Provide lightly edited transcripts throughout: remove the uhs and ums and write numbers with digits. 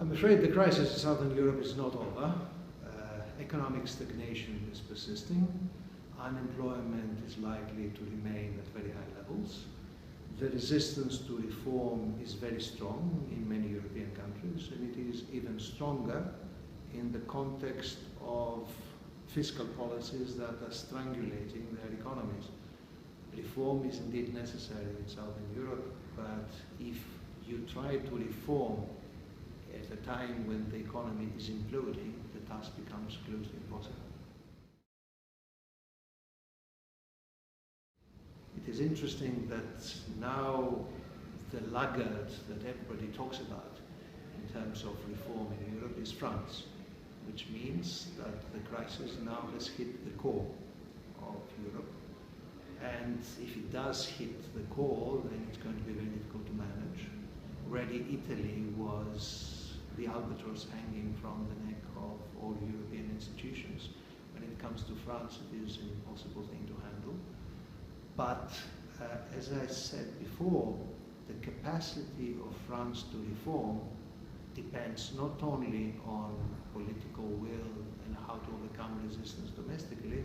I'm afraid the crisis in Southern Europe is not over. Economic stagnation is persisting. Unemployment is likely to remain at very high levels. The resistance to reform is very strong in many European countries, and it is even stronger in the context of fiscal policies that are strangulating their economies. Reform is indeed necessary in Southern Europe, but if you try to reform at a time when the economy is imploding, the task becomes close to impossible. It is interesting that now the laggard that everybody talks about in terms of reform in Europe is France, which means that the crisis now has hit the core of Europe. And if it does hit the core, then it's going to be very difficult to manage. Already Italy was the albatross hanging from the neck of all European institutions. When it comes to France, it is an impossible thing to handle. But as I said before, the capacity of France to reform depends not only on political will and how to overcome resistance domestically,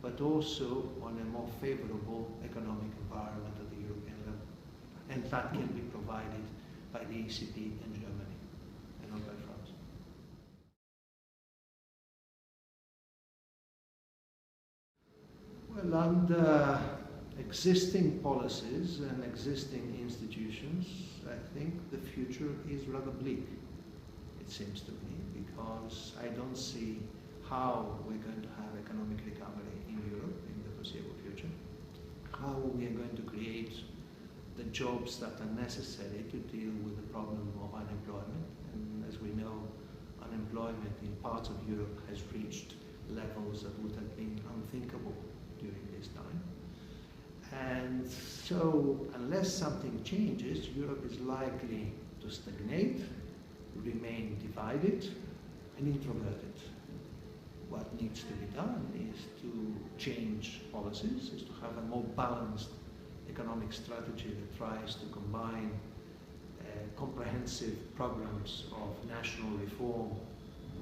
but also on a more favorable economic environment at the European level. And that can be provided by the ECB and Germany, and not by France. Well, under existing policies and existing institutions, I think the future is rather bleak, it seems to me, because I don't see how we're going to have economic recovery in Europe in the foreseeable future, how we are going to create the jobs that are necessary to deal with the problem of unemployment. And as we know, unemployment in parts of Europe has reached levels that would have been unthinkable during this time. And so, unless something changes, Europe is likely to stagnate, remain divided, and introverted. What needs to be done is to change policies, is to have a more balanced economic strategy that tries to combine comprehensive programs of national reform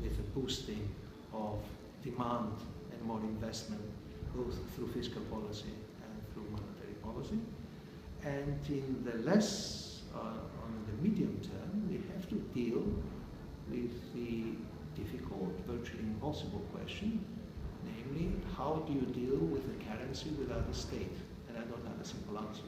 with a boosting of demand and more investment, both through fiscal policy and through monetary policy. And in the on the medium term, we have to deal with the difficult, virtually impossible question, namely, how do you deal with a currency without a state? And I don't have a simple answer.